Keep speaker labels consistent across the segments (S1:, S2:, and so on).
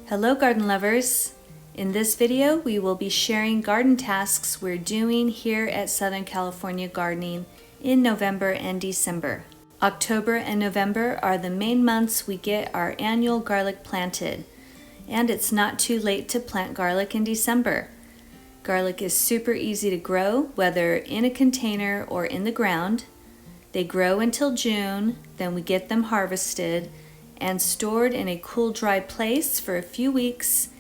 S1: Hello garden lovers! In this video we will be sharing garden tasks we're doing here at Southern California Gardening in November and December. October and November are the main months we get our annual garlic planted, and it's not too late to plant garlic in December. Garlic is super easy to grow, whether in a container or in the ground. They grow until June, then we get them harvested and stored in a cool, dry place for a few weeks,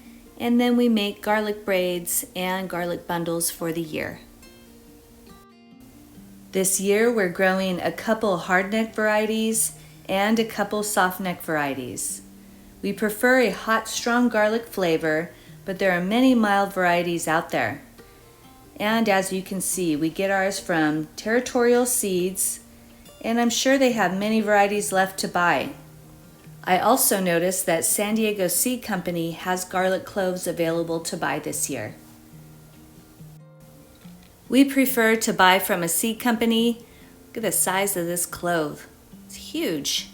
S1: and then we make garlic braids and garlic bundles for the year. This year we're growing a couple hardneck varieties and a couple softneck varieties. We prefer a hot, strong garlic flavor, but there are many mild varieties out there. And as you can see, we get ours from Territorial Seeds, and I'm sure they have many varieties left to buy. I also noticed that San Diego Seed Company has garlic cloves available to buy this year. We prefer to buy from a seed company. Look at the size of this clove. It's huge.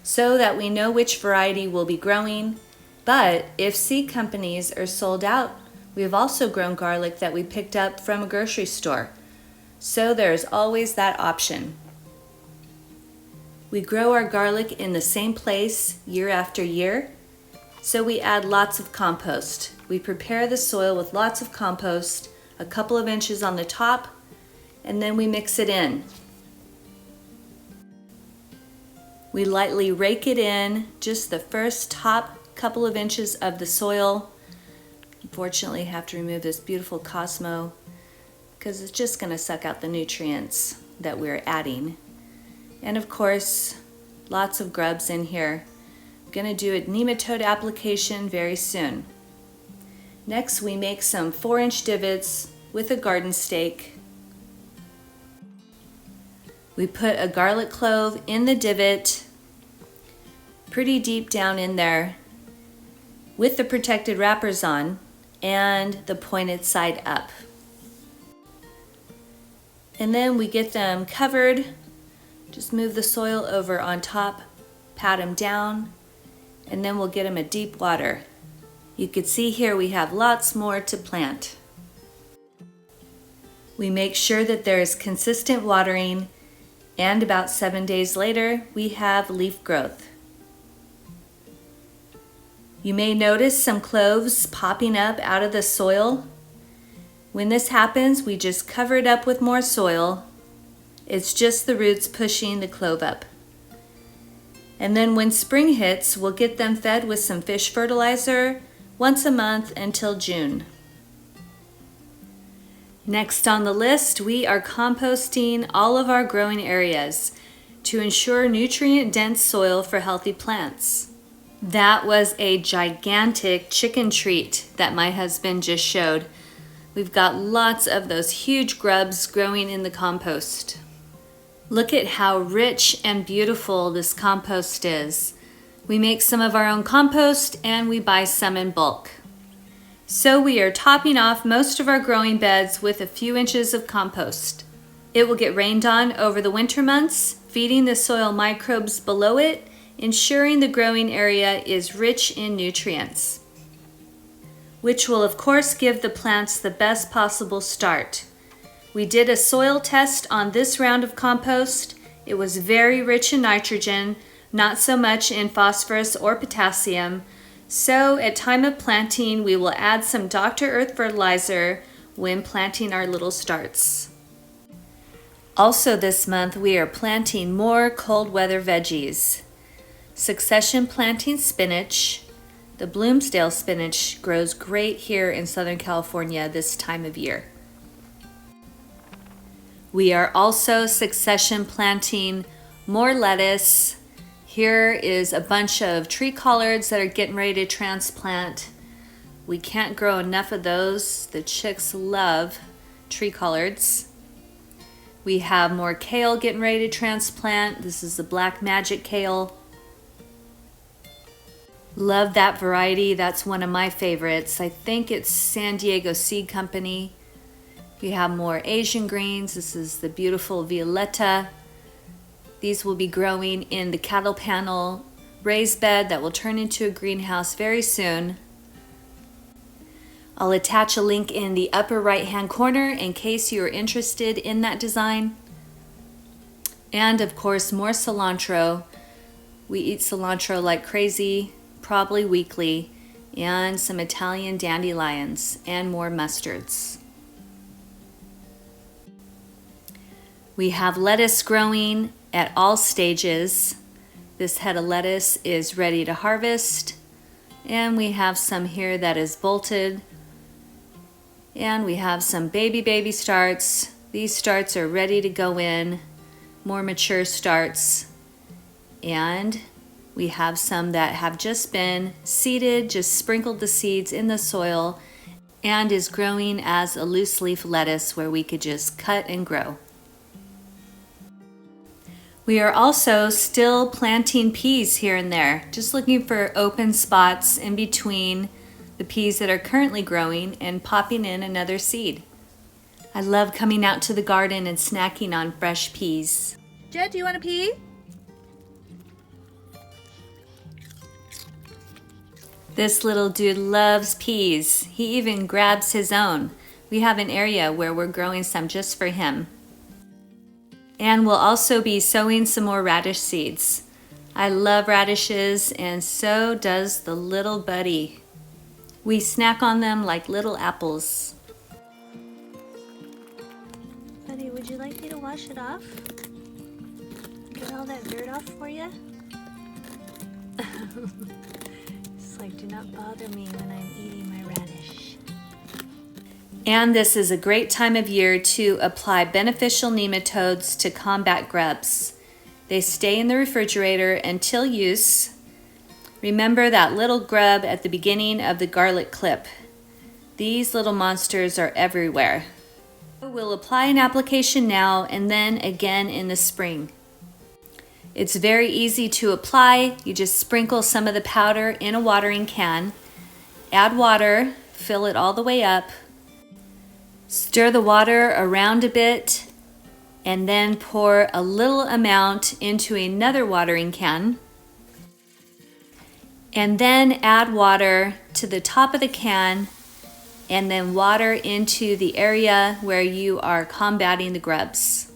S1: So that we know which variety we'll be growing. But if seed companies are sold out, we have also grown garlic that we picked up from a grocery store. So there's always that option. We grow our garlic in the same place year after year, so we add lots of compost. We prepare the soil with lots of compost, a couple of inches on the top, and then we mix it in. We lightly rake it in, just the first top couple of inches of the soil. Unfortunately, I have to remove this beautiful Cosmo because it's just going to suck out the nutrients that we're adding. And of course, lots of grubs in here. I'm going to do a nematode application very soon. Next, we make some 4-inch divots with a garden stake. We put a garlic clove in the divot, pretty deep down in there, with the protected wrappers on and the pointed side up. And then we get them covered. Just move the soil over on top, pat them down, and then we'll get them a deep water. You can see here we have lots more to plant. We make sure that there is consistent watering, and about 7 days later, we have leaf growth. You may notice some cloves popping up out of the soil. When this happens, we just cover it up with more soil. It's just the roots pushing the clove up. And then when spring hits, we'll get them fed with some fish fertilizer once a month until June. Next on the list, we are composting all of our growing areas to ensure nutrient-dense soil for healthy plants. That was a gigantic chicken treat that my husband just showed. We've got lots of those huge grubs growing in the compost. Look at how rich and beautiful this compost is. We make some of our own compost and we buy some in bulk. So we are topping off most of our growing beds with a few inches of compost. It will get rained on over the winter months, feeding the soil microbes below it, ensuring the growing area is rich in nutrients, which will of course give the plants the best possible start. We did a soil test on this round of compost. It was very rich in nitrogen, not so much in phosphorus or potassium. So at time of planting, we will add some Dr. Earth fertilizer when planting our little starts. Also this month, we are planting more cold weather veggies. Succession planting spinach. The Bloomsdale spinach grows great here in Southern California this time of year. We are also succession planting more lettuce. Here is a bunch of tree collards that are getting ready to transplant. We can't grow enough of those. The chicks love tree collards. We have more kale getting ready to transplant. This is the Black Magic kale. Love that variety. That's one of my favorites. I think it's San Diego Seed Company. We have more Asian greens. This is the beautiful Violetta. These will be growing in the cattle panel raised bed that will turn into a greenhouse very soon. I'll attach a link in the upper right-hand corner in case you are interested in that design. And of course, more cilantro. We eat cilantro like crazy, probably weekly, and some Italian dandelions and more mustards. We have lettuce growing at all stages. This head of lettuce is ready to harvest, and we have some here that is bolted, and we have some baby starts. These starts are ready to go in, more mature starts, and we have some that have just been seeded, just sprinkled the seeds in the soil, and is growing as a loose leaf lettuce where we could just cut and grow. We are also still planting peas here and there, just looking for open spots in between the peas that are currently growing and popping in another seed. I love coming out to the garden and snacking on fresh peas. Jed, do you want a pea? This little dude loves peas. He even grabs his own. We have an area where we're growing some just for him. And we'll also be sowing some more radish seeds. I love radishes, and so does the little buddy. We snack on them like little apples.
S2: Buddy, would you like me to wash it off? Get all that dirt off for you? It's like, do not bother me when I'm eating my radish.
S1: And this is a great time of year to apply beneficial nematodes to combat grubs. They stay in the refrigerator until use. Remember that little grub at the beginning of the garlic clip. These little monsters are everywhere. We'll apply an application now and then again in the spring. It's very easy to apply. You just sprinkle some of the powder in a watering can, add water, fill it all the way up, stir the water around a bit, and then pour a little amount into another watering can, and then add water to the top of the can, and then water into the area where you are combating the grubs.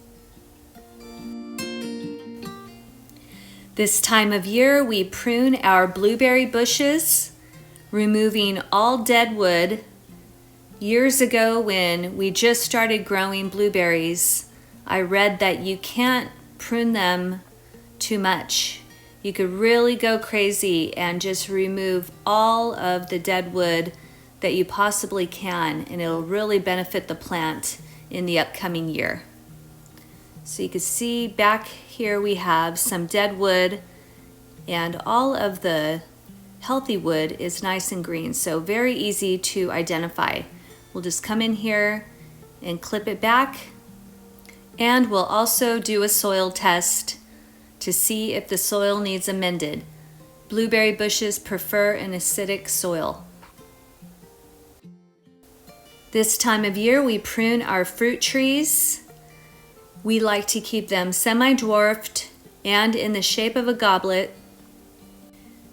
S1: This time of year, we prune our blueberry bushes, removing all dead wood. Years ago, when we just started growing blueberries, I read that you can't prune them too much. You could really go crazy and just remove all of the dead wood that you possibly can, and it'll really benefit the plant in the upcoming year. So you can see back here we have some dead wood, and all of the healthy wood is nice and green, so very easy to identify. We'll just come in here and clip it back, and we'll also do a soil test to see if the soil needs amended. Blueberry bushes prefer an acidic soil. This time of year we prune our fruit trees. We like to keep them semi-dwarfed and in the shape of a goblet.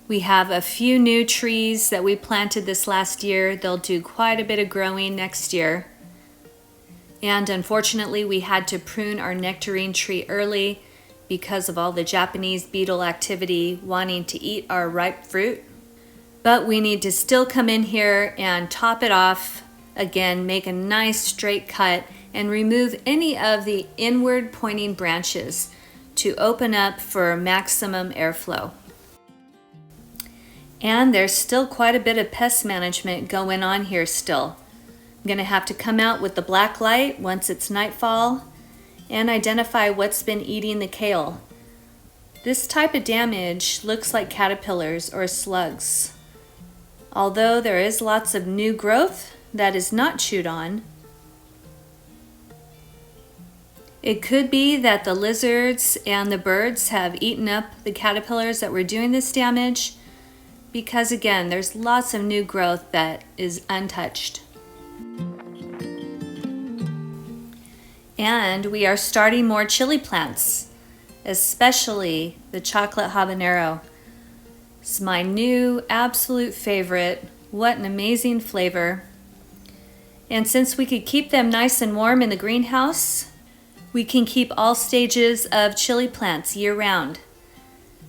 S1: We have a few new trees that we planted this last year. They'll do quite a bit of growing next year. And unfortunately, we had to prune our nectarine tree early because of all the Japanese beetle activity wanting to eat our ripe fruit. But we need to still come in here and top it off. Again, make a nice straight cut and remove any of the inward pointing branches to open up for maximum airflow. And there's still quite a bit of pest management going on here still. I'm going to have to come out with the black light once it's nightfall and identify what's been eating the kale. This type of damage looks like caterpillars or slugs. Although there is lots of new growth that is not chewed on, it could be that the lizards and the birds have eaten up the caterpillars that were doing this damage, because again, there's lots of new growth that is untouched. And we are starting more chili plants, especially the chocolate habanero. It's my new absolute favorite. What an amazing flavor. And since we could keep them nice and warm in the greenhouse, we can keep all stages of chili plants year-round.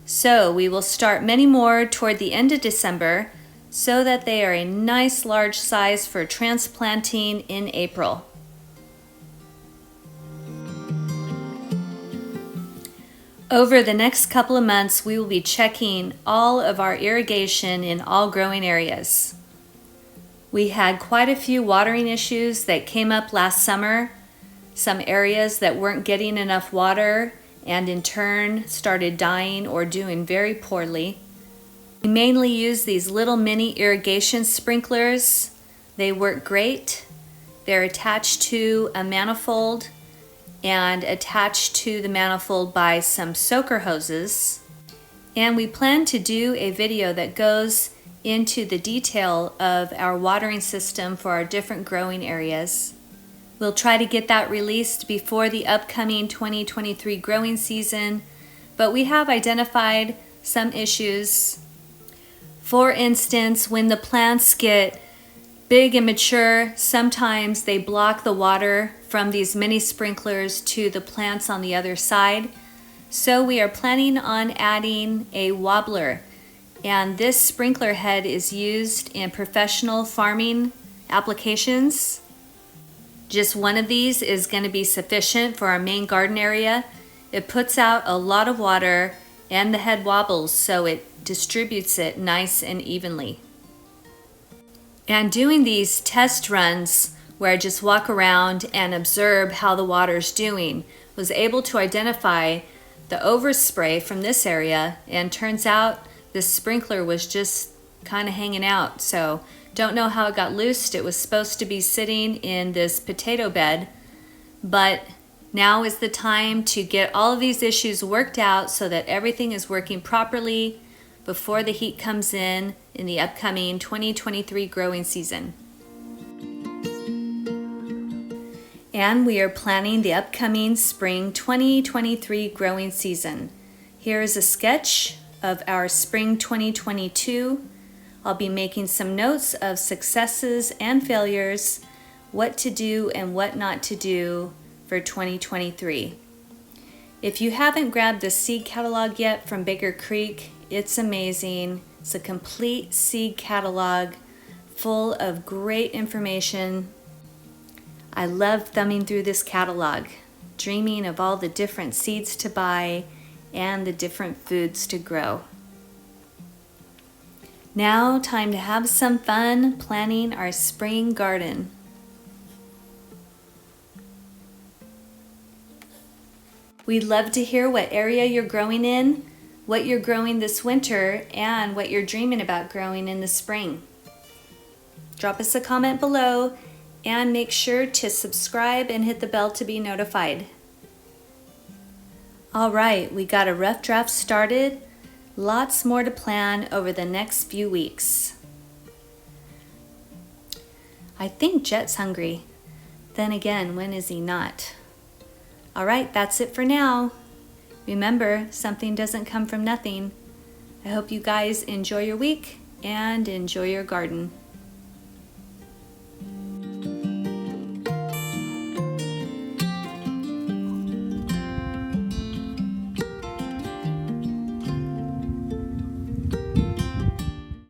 S1: So we will start many more toward the end of December so that they are a nice large size for transplanting in April. Over the next couple of months, we will be checking all of our irrigation in all growing areas. We had quite a few watering issues that came up last summer. Some areas that weren't getting enough water and in turn started dying or doing very poorly. We mainly use these little mini irrigation sprinklers. They work great. They're attached to a manifold and attached to the manifold by some soaker hoses. And we plan to do a video that goes into the detail of our watering system for our different growing areas. We'll try to get that released before the upcoming 2023 growing season, but we have identified some issues. For instance, when the plants get big and mature, sometimes they block the water from these mini sprinklers to the plants on the other side. So we are planning on adding a wobbler, and this sprinkler head is used in professional farming applications. Just one of these is going to be sufficient for our main garden area. It puts out a lot of water and the head wobbles, so it distributes it nice and evenly. And doing these test runs where I just walk around and observe how the water's doing, was able to identify the overspray from this area, and turns out this sprinkler was just kind of hanging out. So don't know how it got loosed. It was supposed to be sitting in this potato bed, but now is the time to get all of these issues worked out so that everything is working properly before the heat comes in the upcoming 2023 growing season. And we are planning the upcoming spring 2023 growing season. Here is a sketch of our spring 2022. I'll be making some notes of successes and failures, what to do and what not to do for 2023. If you haven't grabbed the seed catalog yet from Baker Creek, it's amazing. It's a complete seed catalog full of great information. I love thumbing through this catalog, dreaming of all the different seeds to buy and the different foods to grow. Now, time to have some fun planning our spring garden. We'd love to hear what area you're growing in, what you're growing this winter, and what you're dreaming about growing in the spring. Drop us a comment below and make sure to subscribe and hit the bell to be notified. All right, we got a rough draft started. Lots more to plan over the next few weeks. I think Jet's hungry. Then again, when is he not? All right, that's it for now. Remember, something doesn't come from nothing. I hope you guys enjoy your week and enjoy your garden.